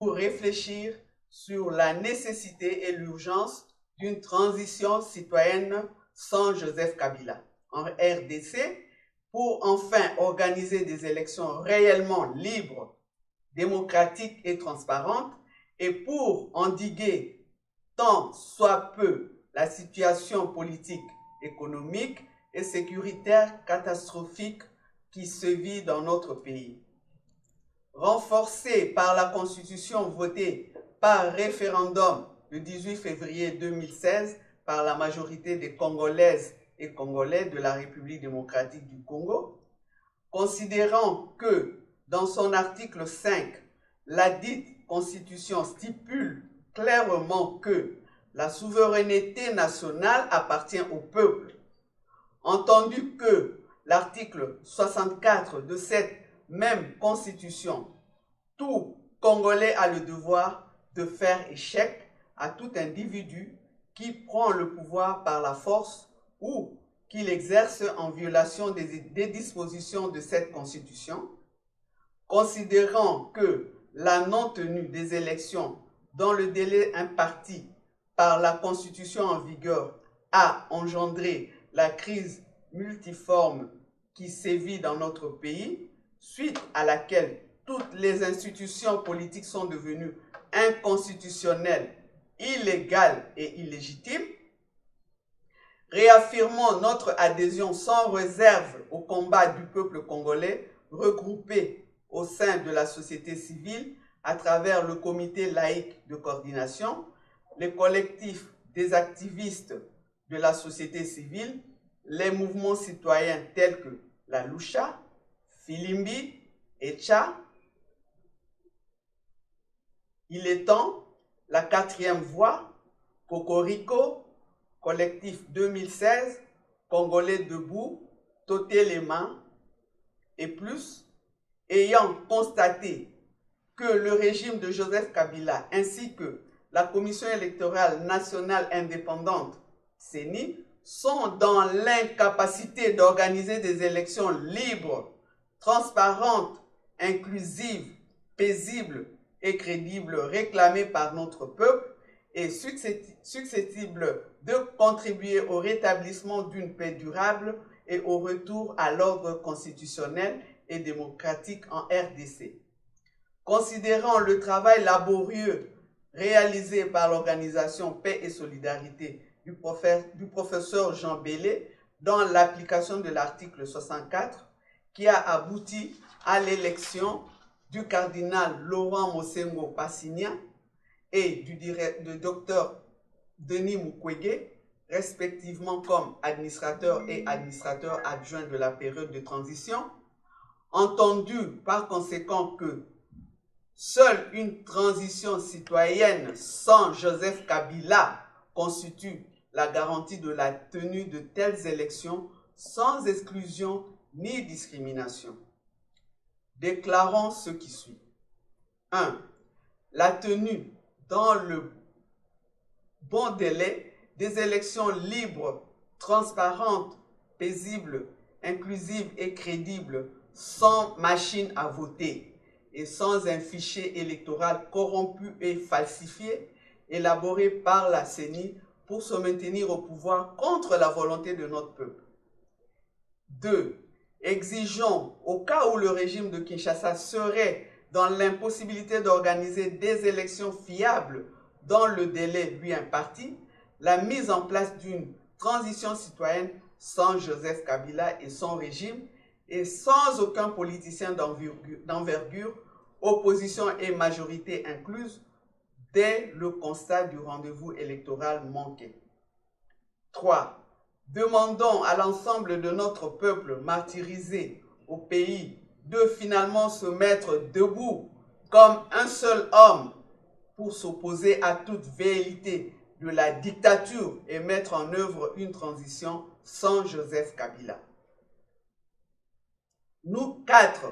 pour réfléchir sur la nécessité et l'urgence d'une transition citoyenne sans Joseph Kabila en RDC pour enfin organiser des élections réellement libres, démocratiques et transparentes et pour endiguer tant soit peu la situation politique, économique et sécuritaire catastrophique qui sévit dans notre pays. Renforcée par la Constitution votée par référendum le 18 février 2016 par la majorité des Congolaises et Congolais de la République démocratique du Congo, considérant que dans son article 5, la dite Constitution stipule clairement que la souveraineté nationale appartient au peuple, entendu que l'article 64 de cette même Constitution, tout Congolais a le devoir de faire échec à tout individu qui prend le pouvoir par la force ou qui l'exerce en violation des dispositions de cette Constitution, considérant que la non-tenue des élections dans le délai imparti par la Constitution en vigueur a engendré la crise multiforme qui sévit dans notre pays, suite à laquelle toutes les institutions politiques sont devenues inconstitutionnelles, illégales et illégitimes, réaffirmons notre adhésion sans réserve au combat du peuple congolais regroupé au sein de la société civile à travers le comité laïque de coordination, les collectifs des activistes de la société civile, les mouvements citoyens tels que la Lucha, Filimbi, Echa. Il est temps, la quatrième voie, Cocorico, collectif 2016, Congolais debout, Toter les mains et plus, ayant constaté que le régime de Joseph Kabila ainsi que la Commission électorale nationale indépendante, CENI, sont dans l'incapacité d'organiser des élections libres, transparentes, inclusives, paisibles et crédibles réclamées par notre peuple et susceptibles de contribuer au rétablissement d'une paix durable et au retour à l'ordre constitutionnel et démocratique en RDC. Considérant le travail laborieux réalisé par l'organisation Paix et Solidarité du professeur Jean Bélé dans l'application de l'article 64 qui a abouti à l'élection du cardinal Laurent Mosengo Passignan et du docteur Denis Mukwege, respectivement comme administrateur et administrateur adjoint de la période de transition, entendu par conséquent que seule une transition citoyenne sans Joseph Kabila constitue la garantie de la tenue de telles élections sans exclusion ni discrimination. Déclarons ce qui suit. 1. La tenue dans le bon délai des élections libres, transparentes, paisibles, inclusives et crédibles, sans machine à voter et sans un fichier électoral corrompu et falsifié, élaboré par la CENI pour se maintenir au pouvoir contre la volonté de notre peuple. 2. Exigeons, au cas où le régime de Kinshasa serait dans l'impossibilité d'organiser des élections fiables dans le délai lui imparti, la mise en place d'une transition citoyenne sans Joseph Kabila et son régime et sans aucun politicien d'envergure, opposition et majorité incluses, dès le constat du rendez-vous électoral manqué. 3. Demandons à l'ensemble de notre peuple martyrisé au pays de finalement se mettre debout comme un seul homme pour s'opposer à toute velléité de la dictature et mettre en œuvre une transition sans Joseph Kabila. Nous, 4,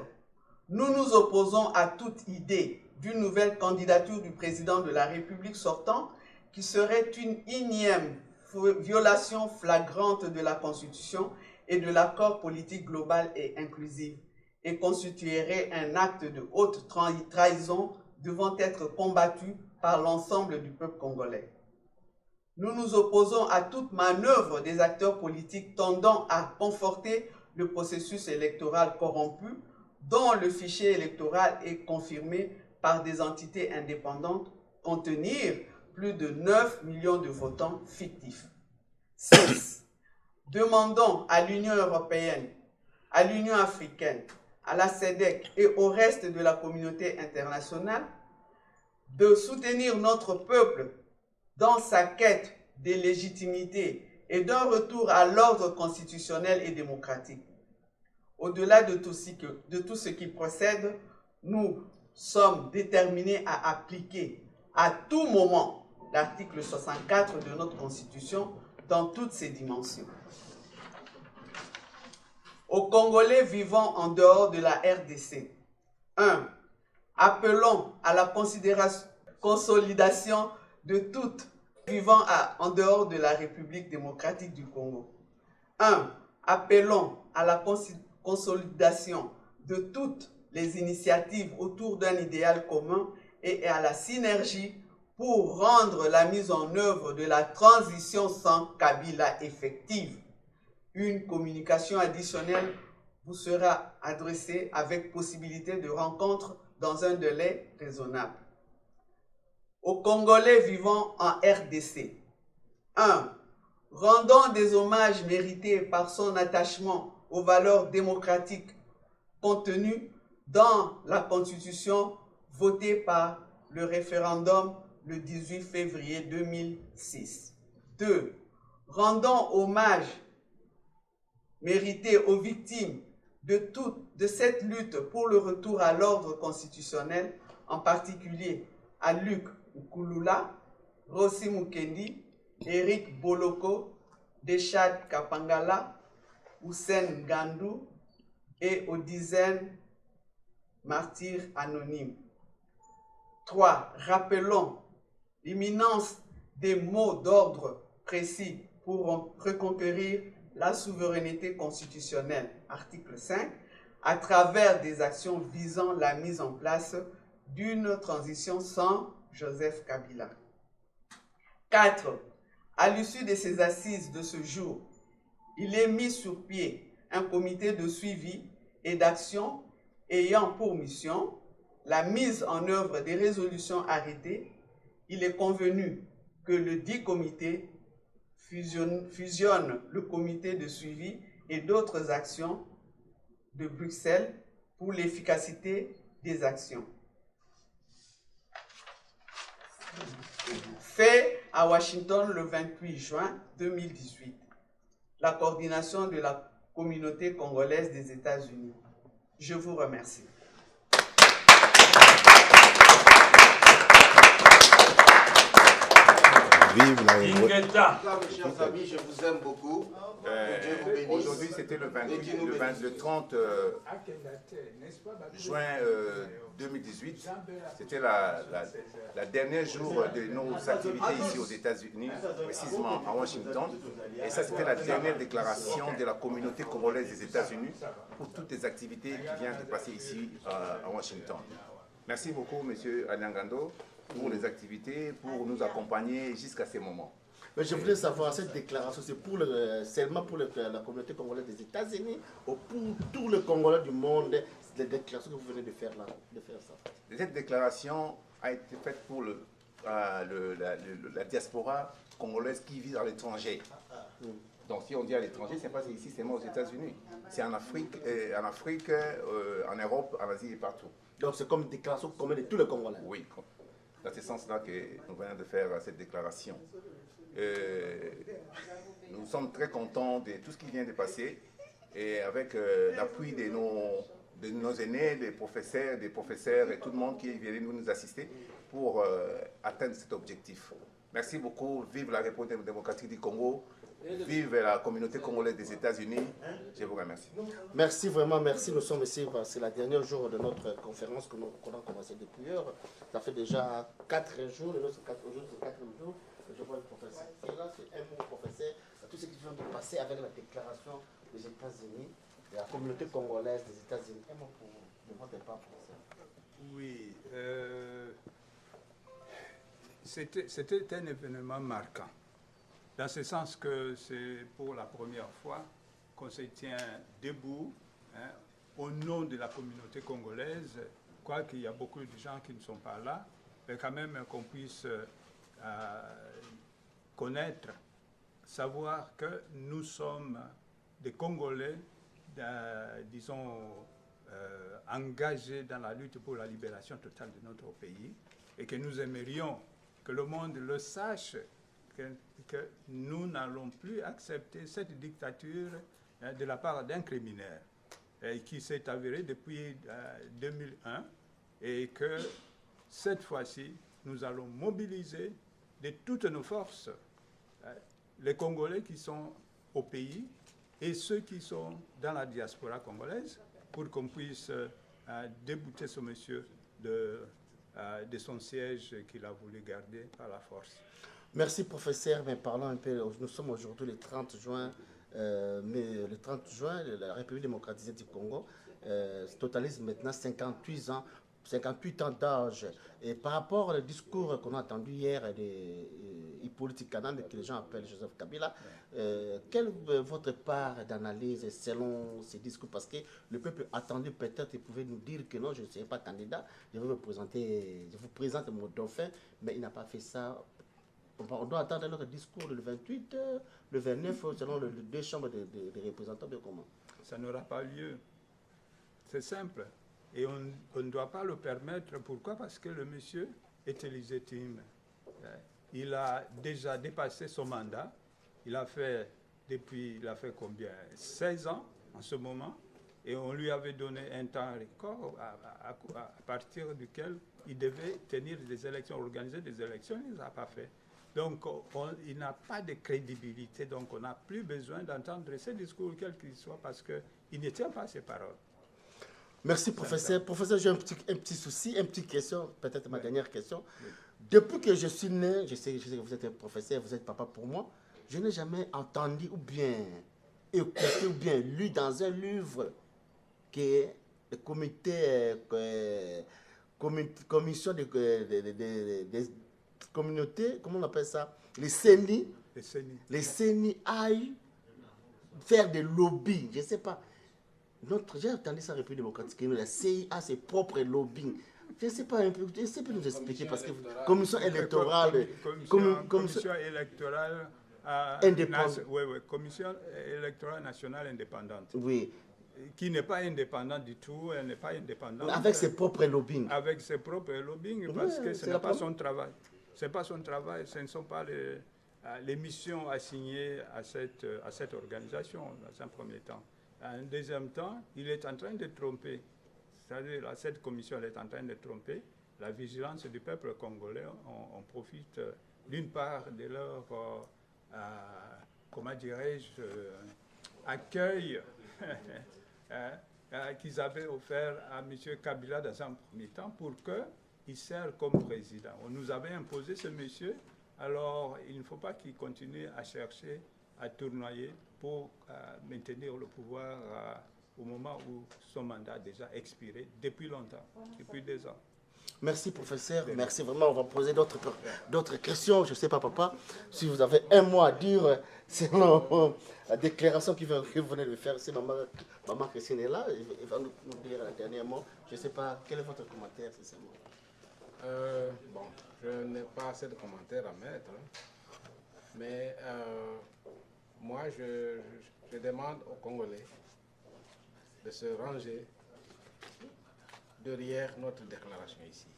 nous nous opposons à toute idée d'une nouvelle candidature du président de la République sortant qui serait une énième violation flagrante de la Constitution et de l'accord politique global et inclusif et constituerait un acte de haute trahison devant être combattus par l'ensemble du peuple congolais. Nous nous opposons à toute manœuvre des acteurs politiques tendant à conforter le processus électoral corrompu dont le fichier électoral est confirmé par des entités indépendantes contenir plus de 9 millions de votants fictifs. 6. Demandons à l'Union européenne, à l'Union africaine, à la SEDEC et au reste de la communauté internationale de soutenir notre peuple dans sa quête de légitimité et d'un retour à l'ordre constitutionnel et démocratique. Au-delà de tout ce qui procède, nous sommes déterminés à appliquer à tout moment l'article 64 de notre Constitution dans toutes ses dimensions. Aux Congolais vivant en dehors de la RDC, 1. Appelons à la consolidation de toutes vivant en dehors de la République démocratique du Congo. 1. Appelons à la consolidation de toutes les initiatives autour d'un idéal commun et à la synergie pour rendre la mise en œuvre de la transition sans Kabila effective. Une communication additionnelle vous sera adressée avec possibilité de rencontre dans un délai raisonnable. Aux Congolais vivant en RDC, 1. Rendons des hommages mérités par son attachement aux valeurs démocratiques contenues dans la Constitution votée par le référendum le 18 février 2006. 2. Rendons hommage mérité aux victimes de cette lutte pour le retour à l'ordre constitutionnel, en particulier à Luc Nkulula, Rossi Mukendi, Eric Boloko, Deschad Kapangala, Hussein Gandou et aux dizaines martyrs anonymes. 3. Rappelons l'imminence des mots d'ordre précis pour reconquérir la souveraineté constitutionnelle, article 5, à travers des actions visant la mise en place d'une transition sans Joseph Kabila. 4. À l'issue de ces assises de ce jour, il est mis sur pied un comité de suivi et d'action ayant pour mission la mise en œuvre des résolutions arrêtées. Il est convenu que le dit comité fusionne le comité de suivi et d'autres actions de Bruxelles pour l'efficacité des actions. Fait à Washington le 28 juin 2018. La coordination de la communauté congolaise des États-Unis. Je vous remercie. Vive la Mes chers amis, je vous aime beaucoup. Aujourd'hui, c'était le 30 juin 2018. C'était la dernière jour de nos activités ici aux États-Unis, précisément à Washington. Et ça, c'était la dernière déclaration de la communauté congolaise des États-Unis pour toutes les activités qui viennent de passer ici à Washington. Merci beaucoup, M. Aliangando, pour les activités, pour nous accompagner jusqu'à ces moments. Mais je voulais savoir, cette déclaration, c'est seulement pour la communauté congolaise des États-Unis ou pour tous les Congolais du monde, les déclarations que vous venez de faire là, ça? Cette déclaration a été faite pour la diaspora congolaise qui vit à l'étranger. Donc si on dit à l'étranger, c'est pas ici, c'est moi aux États-Unis. C'est en Afrique, en Europe, en Asie et partout. Donc c'est comme une déclaration commune de tous les Congolais. Oui, dans ce sens-là que nous venons de faire cette déclaration. Nous sommes très contents de tout ce qui vient de passer et avec l'appui de nos aînés, des professeurs et tout le monde qui est venu nous assister pour atteindre cet objectif. Merci beaucoup. Vive la République démocratique du Congo. Vive la communauté congolaise des États-Unis. Je vous remercie. Merci, vraiment merci. Nous sommes ici, c'est la dernière jour de notre conférence qu'on a commencé depuis hier. Ça fait déjà 4 jours, le 4e jour. Je vois le professeur. Et là, c'est un bon professeur. Tout ce qui vient de passer avec la déclaration des États-Unis. de la communauté congolaise des États-Unis. Un mot de votre part, professeur. Oui, c'était un événement marquant, dans ce sens que c'est pour la première fois qu'on se tient debout, hein, au nom de la communauté congolaise, quoiqu'il y a beaucoup de gens qui ne sont pas là, mais quand même qu'on puisse connaître, savoir que nous sommes des Congolais, disons, engagés dans la lutte pour la libération totale de notre pays, et que nous aimerions que le monde le sache, que nous n'allons plus accepter cette dictature de la part d'un criminel qui s'est avéré depuis 2001, et que cette fois-ci, nous allons mobiliser de toutes nos forces les Congolais qui sont au pays et ceux qui sont dans la diaspora congolaise pour qu'on puisse débouter ce monsieur de son siège qu'il a voulu garder par la force. Merci professeur, mais parlons un peu, nous sommes aujourd'hui le 30 juin, mais le 30 juin, la République démocratique du Congo totalise maintenant 58 ans d'âge. Et par rapport au discours qu'on a entendu hier d'Hippolyte Kanambe, que les gens appellent Joseph Kabila, quelle est votre part d'analyse selon ces discours? Parce que le peuple attendu peut-être, il pouvait nous dire que non, je ne serai pas candidat, je vous présente mon dauphin, mais il n'a pas fait ça. On doit attendre notre discours le 28, le 29, selon les deux chambres des représentants de comment? Ça n'aura pas lieu. C'est simple. Et on ne doit pas le permettre. Pourquoi? Parce que le monsieur est illégitime. Il a déjà dépassé son mandat. Il a fait combien? 16 ans en ce moment. Et on lui avait donné un temps record à partir duquel il devait tenir des élections, organiser des élections. Il ne les a pas fait. Donc, il n'a pas de crédibilité. Donc, on n'a plus besoin d'entendre ces discours, quels qu'ils soient, parce qu'il ne tient pas ses paroles. Merci, professeur. Professeur, j'ai un petit souci, une petite question, peut-être ma dernière question. Oui. Depuis que je suis né, je sais que vous êtes un professeur, vous êtes papa pour moi, je n'ai jamais entendu ou bien écouté ou bien lu dans un livre que le commission des communautés, comment on appelle ça, les CENI aillent faire des lobbies, je ne sais pas. J'ai entendu ça en République démocratique, la CI a ses propres lobbying. Je ne sais pas, je peux nous expliquer, parce que commission électorale... Commission électorale indépendante. Oui, commission électorale nationale indépendante. Oui. Qui n'est pas indépendante du tout, elle n'est pas indépendante. Avec ses propres lobbying. Avec ses propres lobbying, parce que ce n'est pas son travail. Ce n'est pas son travail, ce ne sont pas les missions assignées à cette organisation, dans un premier temps. En deuxième temps, il est en train de tromper, c'est-à-dire cette commission est en train de tromper la vigilance du peuple congolais. On profite d'une part de leur, comment dirais-je, accueil qu'ils avaient offert à M. Kabila dans un premier temps pour qu'il serve comme président. On nous avait imposé ce monsieur, alors il ne faut pas qu'il continue à chercher à tournoyer pour maintenir le pouvoir au moment où son mandat a déjà expiré depuis longtemps, depuis 2 ans. Merci, professeur. Merci vraiment. On va poser d'autres questions. Je ne sais pas, papa, si vous avez un mot à dire selon la déclaration que vous venez de faire. Si maman Christine est là, elle va nous dire un dernier mot. Je ne sais pas, quel est votre commentaire, c'est bon, je n'ai pas assez de commentaires à mettre, mais moi, je demande aux Congolais de se ranger derrière notre déclaration ici.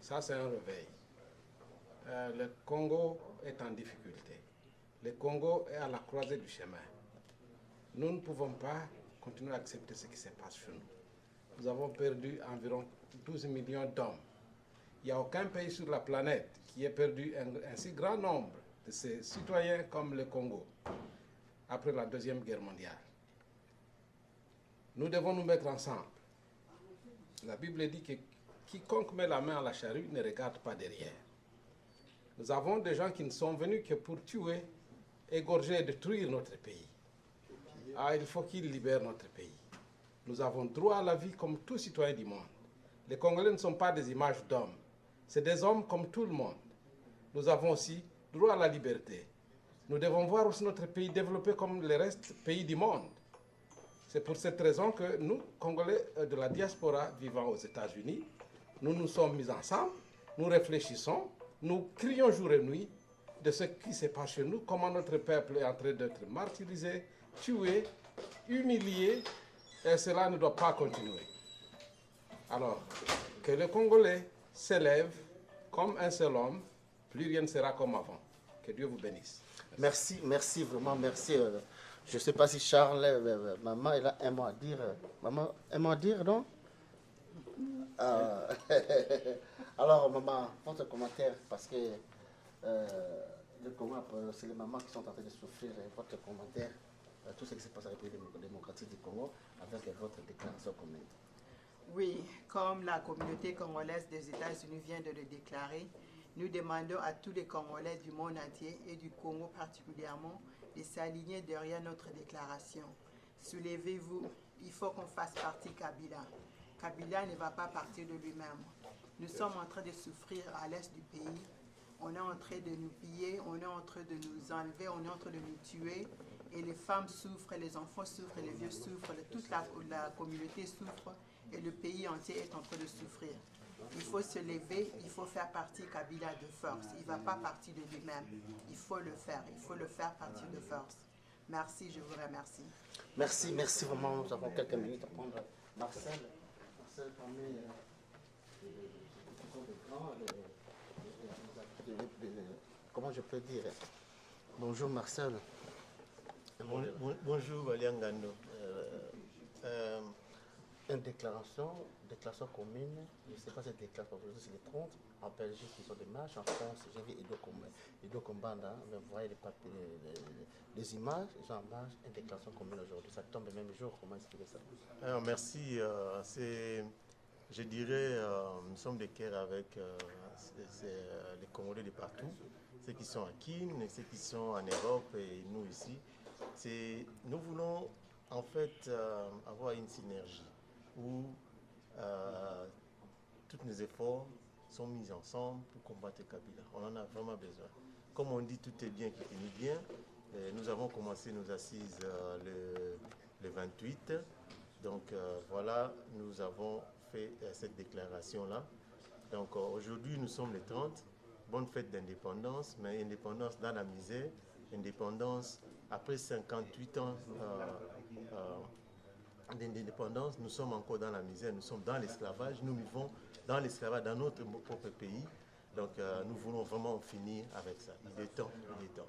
Ça, c'est un réveil. Le Congo est en difficulté. Le Congo est à la croisée du chemin. Nous ne pouvons pas continuer à accepter ce qui se passe chez nous. Nous avons perdu environ 12 millions d'hommes. Il n'y a aucun pays sur la planète qui ait perdu un si grand nombre de ses citoyens comme le Congo après la Deuxième Guerre mondiale. Nous devons nous mettre ensemble. La Bible dit que quiconque met la main à la charrue ne regarde pas derrière. Nous avons des gens qui ne sont venus que pour tuer, égorger et détruire notre pays. il faut qu'il libère notre pays. Nous avons droit à la vie comme tous citoyens du monde. Les Congolais ne sont pas des images d'hommes. C'est des hommes comme tout le monde. Nous avons aussi droit à la liberté. Nous devons voir aussi notre pays développé comme les restes pays du monde. C'est pour cette raison que nous, Congolais de la diaspora vivant aux États-Unis, nous nous sommes mis ensemble, nous réfléchissons, nous crions jour et nuit de ce qui se passe chez nous, comment notre peuple est en train d'être martyrisé, tué, humilié, et cela ne doit pas continuer. Alors, que le Congolais s'élève comme un seul homme, plus rien ne sera comme avant. Que Dieu vous bénisse. Merci, merci, vraiment, merci. Je ne sais pas si Charles, maman, elle a un mot à dire. Maman, un mot à dire, non? Alors, maman, votre commentaire, parce que le Congo, c'est les mamans qui sont en train de souffrir. Votre commentaire, tout ce qui se passe à la République démocratique du Congo, avec votre déclaration commune. Oui, comme la communauté congolaise des États-Unis vient de le déclarer, nous demandons à tous les Congolais du monde entier et du Congo particulièrement de s'aligner derrière notre déclaration. Soulevez-vous, il faut qu'on fasse partie Kabila. Kabila ne va pas partir de lui-même. Nous sommes en train de souffrir à l'est du pays. On est en train de nous piller, on est en train de nous enlever, on est en train de nous tuer. Et les femmes souffrent, les enfants souffrent, les vieux souffrent, toute la communauté souffre et le pays entier est en train de souffrir. Il faut se lever, il faut faire partie Kabila de force. Il ne va pas partir de lui-même. Il faut le faire partir de force. Merci, je vous remercie. Merci, merci vraiment. Nous avons quelques minutes à prendre. Marcel, parmi comment je peux dire? Bonjour Marcel. Bonjour Valian Gando. Une déclaration commune, je ne sais pas cette déclaration, c'est les 30, en Belgique ils ont des marches, en France j'ai vu Edo Kombanda, vous voyez les papiers, les images, ils ont en marche, une déclaration commune aujourd'hui, ça tombe le même jour, comment expliquer ça? Alors, merci, je dirais, nous sommes des cœurs avec les Congolais de partout, ceux qui sont à Kin, ceux qui sont en Europe et nous ici. Nous voulons en fait avoir une synergie où tous nos efforts sont mis ensemble pour combattre Kabila. On en a vraiment besoin. Comme on dit, tout est bien qui finit bien. Nous avons commencé nos assises le 28. Donc voilà, nous avons fait cette déclaration-là. Donc aujourd'hui, nous sommes les 30. Bonne fête d'indépendance, mais indépendance dans la misère, indépendance après 58 ans d'indépendance, nous sommes encore dans la misère, nous sommes dans l'esclavage, nous vivons dans l'esclavage dans notre propre pays. Donc nous voulons vraiment finir avec ça. Il est temps, il est temps.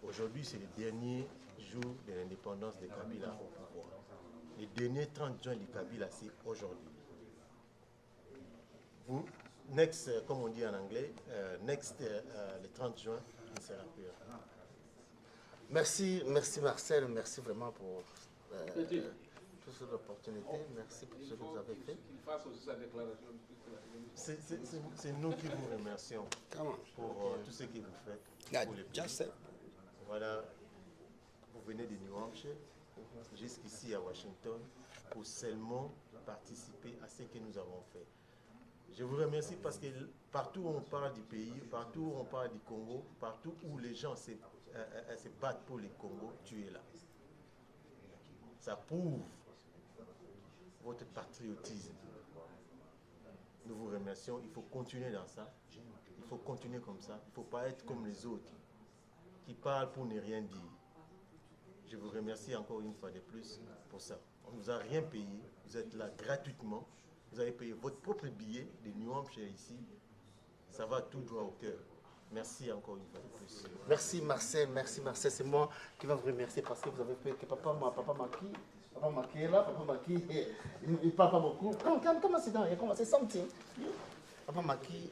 Aujourd'hui, c'est le dernier jour de l'indépendance de Kabila au pouvoir. Le dernier 30 juin de Kabila, c'est aujourd'hui. Vous, next, comme on dit en anglais, le 30 juin, il sera plus. Merci, merci Marcel, merci vraiment pour toute cette opportunité, merci pour ce que vous avez fait. C'est nous qui vous remercions pour tout ce que vous faites pour les pays. Voilà, vous venez de New Hampshire jusqu'ici à Washington pour seulement participer à ce que nous avons fait. Je vous remercie parce que partout où on parle du pays, partout où on parle du Congo, partout où les gens se battent pour le Congo, tu es là. Ça prouve votre patriotisme. Nous vous remercions. Il faut continuer dans ça. Il faut continuer comme ça. Il ne faut pas être comme les autres qui parlent pour ne rien dire. Je vous remercie encore une fois de plus pour ça. On ne vous a rien payé. Vous êtes là gratuitement. Vous avez payé votre propre billet de New Hampshire ici. Ça va tout droit au cœur. Merci encore une fois de plus. Merci Marcel, c'est moi qui vais vous remercier parce que vous avez fait que papa Maki est là, papa Maki, il parle pas beaucoup. Comment c'est dans, c'est something. Papa Maki,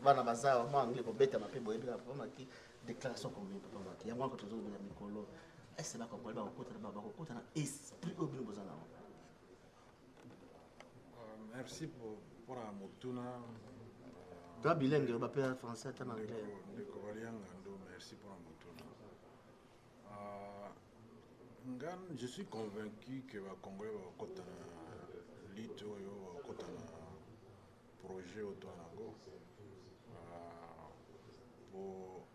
Vana Baza, moi anglais pour bête ma pebo, papa Maki, déclaration comme papa Maki. Il y a moi que tu as dit Mikolo. Est-ce que là comme on côté na esprit au besoin là. Merci pour la motuna. Tu as bilingue, on va parler français, tu as anglais. Merci pour la motuna. Je suis convaincu que le Congolais va un projet autour pour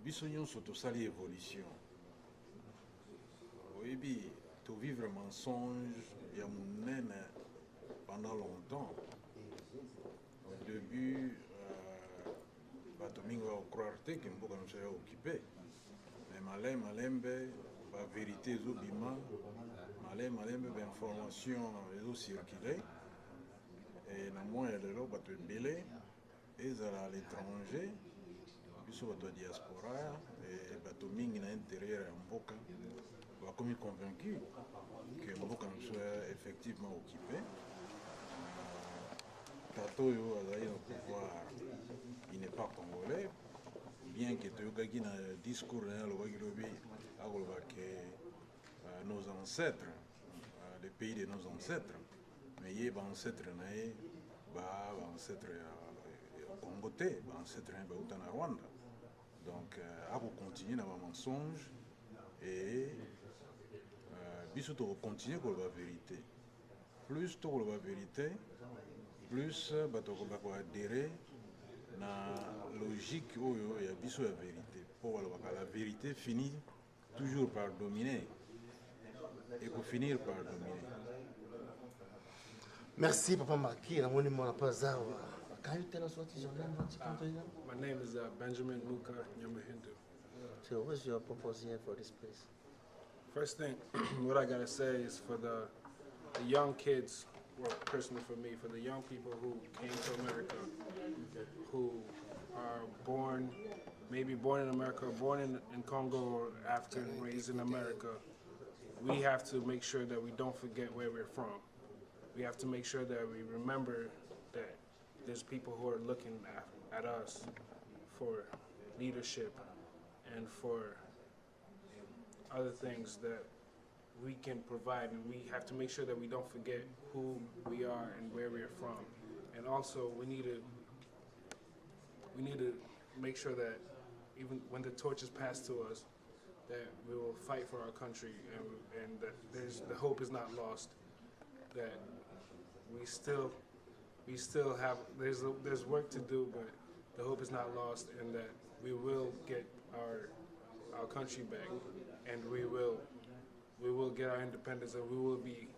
bisognon surtout ça l'évolution. Oui, tu vivre un mensonge, il y a mon pendant longtemps. Au début, Batomingo va croire que nous sommes occupés. Mais malembe, la vérité est obima, malembe, l'information est circulée. Et na moins de l'eau, bato belé, ils à l'étranger, ils sont à la diaspora, et bato mingi na intérieur en boca, va comme convaincu que Mboka soit effectivement occupé. Tatoyo a le pouvoir, il n'est pas congolais, bien que tu aies un discours que nos ancêtres, le pays de nos ancêtres, mais il y a des ancêtres congolais, des ancêtres au Rwanda. Donc, à continuer dans le mensonge et il faut continuer avec la vérité. Plus tu as la vérité, plus tu vas adhérer à la logique où il y a la vérité. Pour la vérité finit toujours par dominer et pour finir par dominer. Merci, Papa Marquis. Can you tell us what is your name? My name is Benjamin Muka Nyamahindu. So, what's your purpose here for this place? First thing, what I gotta say is for the young kids, well, personally for me, for the young people who came to America, who are born, maybe born in America, born in Congo or African, raised in America, we have to make sure that we don't forget where we're from. We have to make sure that we remember that there's people who are looking at us for leadership and for other things that we can provide, and we have to make sure that we don't forget who we are and where we're from. And also we need to make sure that even when the torch is passed to us, that we will fight for our country, and that the hope is not lost, that we still have, there's work to do, but the hope is not lost, and that we will get our country back, and we will get our independence, and we will be,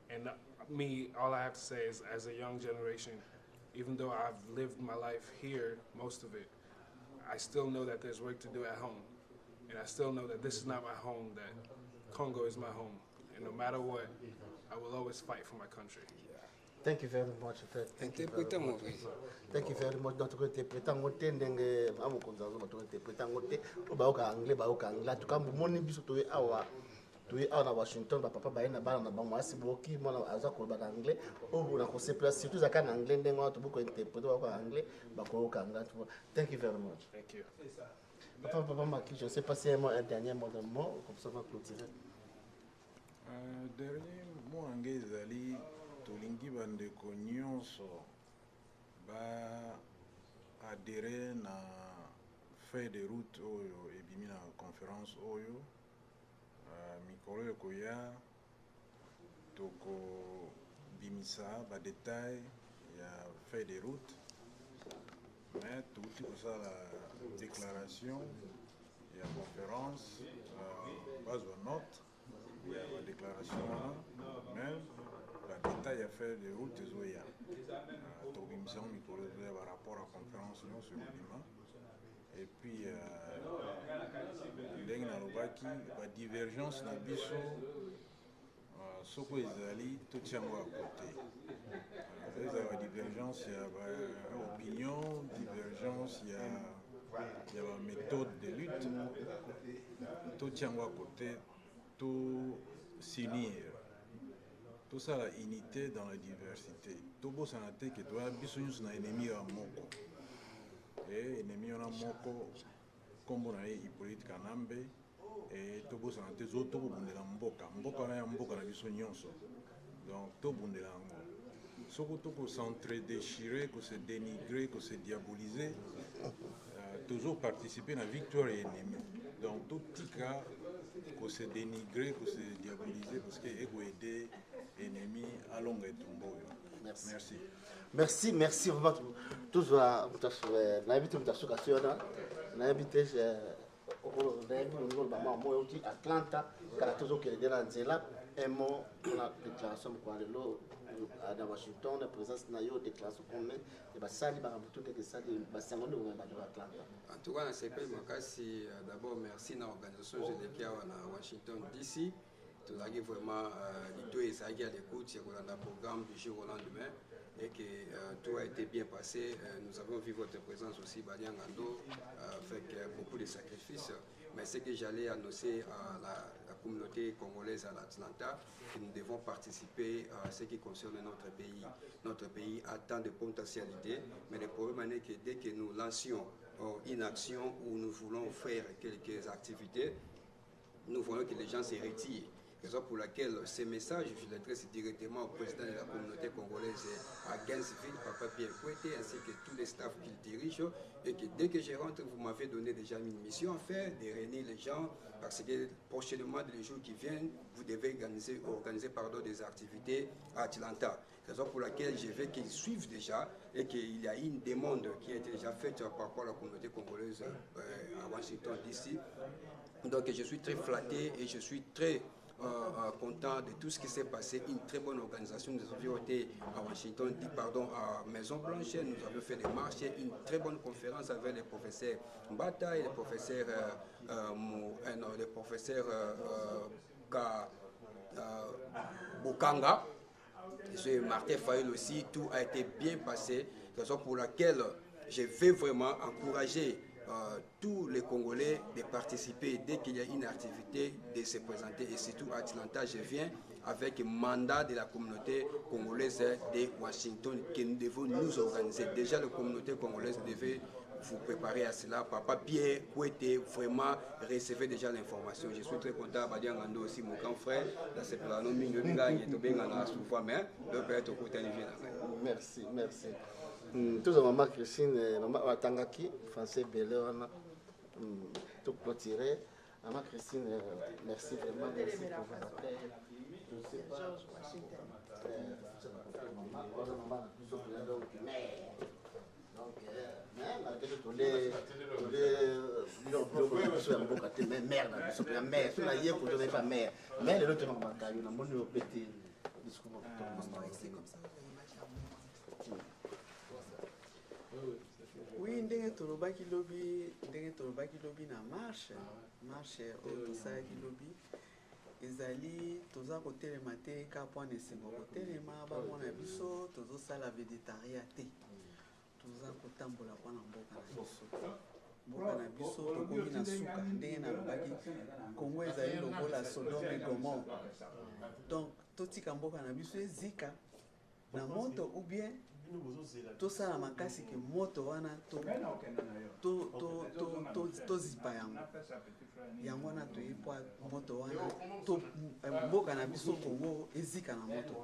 and me, all I have to say is, as a young generation, even though I've lived my life here, most of it, I still know that there's work to do at home. And I still know that this is not my home, that Congo is my home. And no matter what, I will always fight for my country. Thank you very much. Thank you very much. Thank you very much. Donc, interpréter en côté d'engue, amu konzazo, ma interpréter en côté, baoka anglais, baoka anglais. Tu kambu moni biso tu es na Washington, papa ba ina ba na ba mwasi boki, mona aza ko ba anglais. Obu na ko se place surtout za kan anglais ndengo tu buko interpréter ba anglais, ba ko ka anglais. Thank you very much. Thank you. Papa Marquis, je ne sais pas si un dernier mot de mot, comme ça on va clôturer. Dernier mot en Gézali, Tolingi Bandeko Nyonso va adhérer na feuille de route Oyo et bimi na conférence Oyo. Mikolo Koya, Toko Bimisa, ba détail, il y a feuille de route. Mais tout ça, la déclaration, il y a conférence, base de notes, il y a la déclaration, mais la détail à faire de route, il y a par rapport à la conférence sur le climat. Et puis, la divergence dans le biso, ce que les alliés, tout tient à côté. La divergence, il y a opinion, divergence, il y a la méthode de lutte, tout tient à côté, tout s'unir. Tout ça, la unité dans la diversité. Tout beau santé que toi, bisous na ennemi à moko. Et ennemi à moko, comme on a eu Hippolyte Kanambe, et tout beau santé, tout beau de la mboka. Mboka na mboka na bisous nyonso. Donc tout beau de la mboka. Surtout que s'entre-déchirer, que se dénigrer, que se diaboliser, toujours participer à la victoire et ennemi. Donc tout tika que se dénigrer, que se diaboliser, parce que ego aider ennemi à longue et tombeau. Merci. Merci. Merci, merci vraiment. Tous n'habitez pas n'habitez Atlanta, Caractère qui est de l'Anzela, un mot pour la déclaration de Washington, la présence de la déclaration qu'on met, et bah ça, il va tout que ça, il va s'envoler au Atlanta. En tout cas, c'est pas d'abord merci à l'organisation de Washington DC. Tout ça qui vraiment l'idée est à l'écoute sur le programme du jour au lendemain et que tout a été bien passé. Nous avons vu votre présence aussi, Balian Ando, avec beaucoup de sacrifices. Mais c'est que j'allais annoncer à la communauté congolaise à l'Atlanta que nous devons participer à ce qui concerne notre pays. Notre pays a tant de potentialités, mais le problème est que dès que nous lancions une action où nous voulons faire quelques activités, nous voyons que les gens se retirent. Raison pour laquelle ces messages, je l'adresse directement au président de la communauté congolaise à Gainesville, Papa Pierre Kouete, ainsi que tous les staffs qu'il dirige, et que dès que je rentre, vous m'avez donné déjà une mission à faire, de réunir les gens, parce que prochainement, dans les jours qui viennent, vous devez organiser des activités à Atlanta. Raison pour laquelle je veux qu'ils suivent déjà et qu'il y a une demande qui a été déjà faite par rapport à la communauté congolaise à Washington DC. Donc je suis très flatté et je suis très content de tout ce qui s'est passé. Une très bonne organisation. Nous avions été à Washington, à Maison Blanche. Nous avons fait des marches, une très bonne conférence avec les professeurs Mbata et les professeurs Bokanga. Et Martin Fayol aussi. Tout a été bien passé. Raison pour laquelle je vais vraiment encourager tous les Congolais de participer dès qu'il y a une activité, de se présenter. Et surtout à Atlanta, je viens avec un mandat de la communauté congolaise de Washington que nous devons nous organiser. Déjà, la communauté congolaise devait vous préparer à cela. Papa Pierre Kouete, vraiment, recevez déjà l'information. Je suis très content. Badian Ando aussi, mon grand frère. C'est pour la merci, merci. Tout le maman Christine, maman Tangaki, français belé, tout clôturé. Maman Christine, merci vraiment, merci pour votre accueil. Je ne sais pas. George Washington. Oui, ndenge tolobaki lobi na marche oyo tosalaki lobi ezali toza kotelema te ka point esengo kotelema bamona biso tozosala végétarien te toza kotambola mpona mboka na biso tokomi na suka ndenge nalobaki kongo ezali lokola Sodome et Gomorrhe donc totika mboka na biso ezika na moto ou bien tosala makasi ke moto wana tozipa yango wana toyebwa moto wana mboka na biso Kongo ezika na moto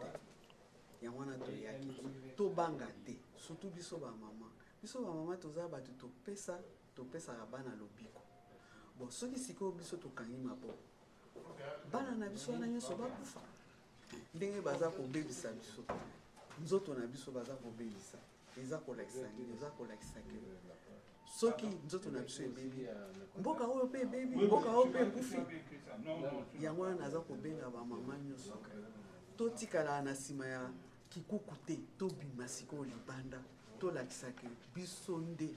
te yango wana toyaki tobanga te surtout biso bamama toza bato topesaka bana lobiko bon soki sikoyo biso tokangi maboko bana na biso wana nyonso bakufa ndenge baza kobebisa biso nzoto na biso baza kobebisa eza kolakisa ke soki nzoto na biso ebebi mboka oyo mpe ebebi mboka oyo mpe ekufi yango wana naza kobenga bamama nyonso totikala na nsima ya kikuku te tobima sikoyo libanda tolakisa ke biso nde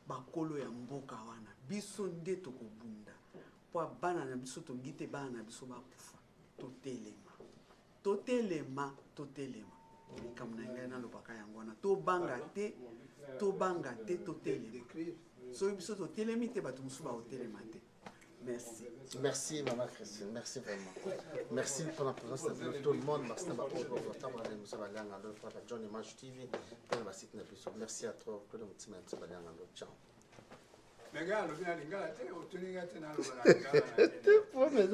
bakolo ya mboka wana biso nde tokobunda mpo bana na biso tongi te bana na biso bakufa totelema likambo na ngai nalobaka yango wana tobanga te totelema soki biso totelemi te bato mosusu bakotelema te. Merci Maman Christine, merci vraiment. Merci pour la présence de tout le monde. Merci à toi. Ciao. Pour mes